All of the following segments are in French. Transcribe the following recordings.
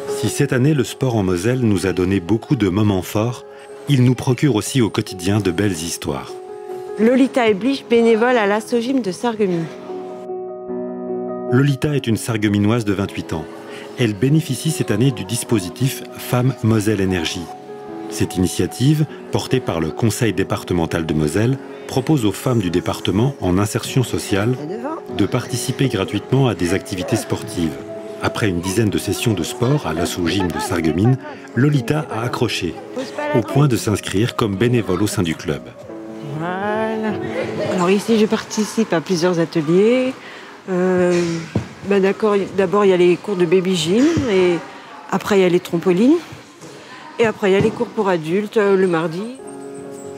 Si cette année le sport en Moselle nous a donné beaucoup de moments forts, il nous procure aussi au quotidien de belles histoires. Lolita Eblich, bénévole à l'Asso-Gym de Sarreguemines. Lolita est une Sarregueminoise de 28 ans. Elle bénéficie cette année du dispositif Femmes Moselle Énergie. Cette initiative, portée par le Conseil départemental de Moselle, propose aux femmes du département en insertion sociale de participer gratuitement à des activités sportives. Après une dizaine de sessions de sport à l'Asso-Gym de Sarreguemines, Lolita a accroché, au point de s'inscrire comme bénévole au sein du club. Voilà. Alors ici, je participe à plusieurs ateliers. D'abord, il y a les cours de baby gym, et après, il y a les trampolines. Et après, il y a les cours pour adultes le mardi.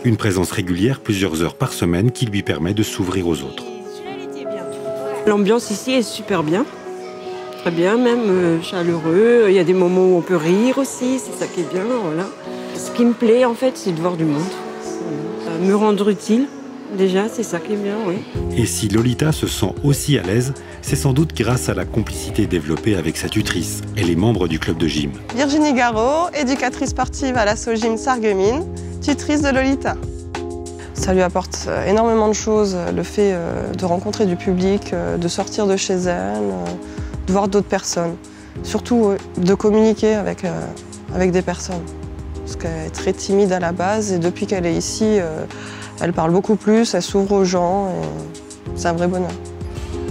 Une présence régulière, plusieurs heures par semaine, qui lui permet de s'ouvrir aux autres. L'ambiance ici est super bien. Très bien, même chaleureux. Il y a des moments où on peut rire aussi, c'est ça qui est bien. Voilà. Ce qui me plaît, en fait, c'est de voir du monde. Me rendre utile, déjà, c'est ça qui est bien, oui. Et si Lolita se sent aussi à l'aise, c'est sans doute grâce à la complicité développée avec sa tutrice et les membres du club de gym. Virginie Garot, éducatrice sportive à l'Asso-Gym Sarreguemines, tutrice de Lolita. Ça lui apporte énormément de choses, le fait de rencontrer du public, de sortir de chez elle, de voir d'autres personnes. Surtout de communiquer avec des personnes. Parce qu'elle est très timide à la base et depuis qu'elle est ici, elle parle beaucoup plus, elle s'ouvre aux gens et c'est un vrai bonheur.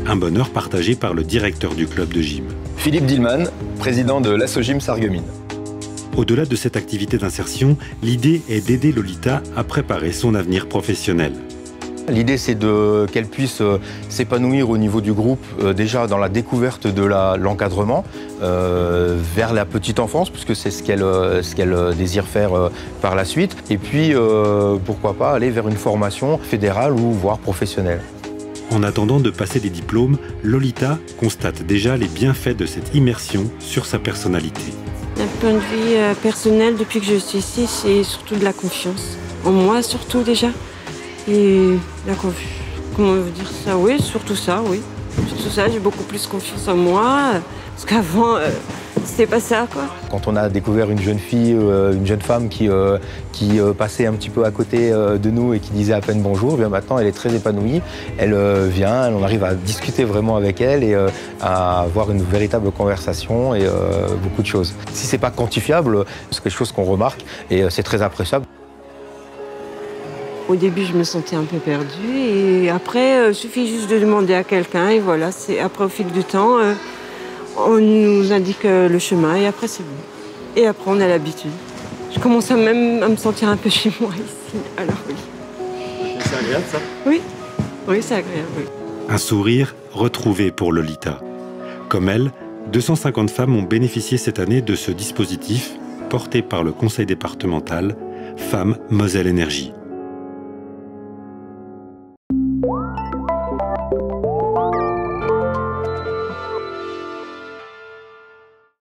Un bonheur partagé par le directeur du club de gym. Philippe Dillman, président de l'Asso-Gym Sarreguemines. Au-delà de cette activité d'insertion, l'idée est d'aider Lolita à préparer son avenir professionnel. L'idée, c'est qu'elle puisse s'épanouir au niveau du groupe, déjà dans la découverte de l'encadrement, vers la petite enfance, puisque c'est ce qu'elle désire faire par la suite. Et puis, pourquoi pas, aller vers une formation fédérale ou voire professionnelle. En attendant de passer des diplômes, Lolita constate déjà les bienfaits de cette immersion sur sa personnalité. D'un point de vue personnel, depuis que je suis ici, c'est surtout de la confiance. En moi, surtout déjà. Et la confiance. Comment dire ça? Oui, surtout ça, oui. Surtout ça, j'ai beaucoup plus confiance en moi. Parce qu'avant, c'était pas ça, quoi. Quand on a découvert une jeune fille, une jeune femme qui passait un petit peu à côté de nous et qui disait à peine bonjour, bien maintenant elle est très épanouie. Elle vient, on arrive à discuter vraiment avec elle et à avoir une véritable conversation et beaucoup de choses. Si c'est pas quantifiable, c'est quelque chose qu'on remarque et c'est très appréciable. Au début, je me sentais un peu perdue et après, il suffit juste de demander à quelqu'un et voilà, après au fil du temps, on nous indique le chemin et après c'est bon. Et après, on a l'habitude. Je commence même à me sentir un peu chez moi ici, alors oui. C'est agréable ça? Oui, oui, c'est agréable, oui. Un sourire retrouvé pour Lolita. Comme elle, 250 femmes ont bénéficié cette année de ce dispositif porté par le conseil départemental Femmes Moselle Énergie.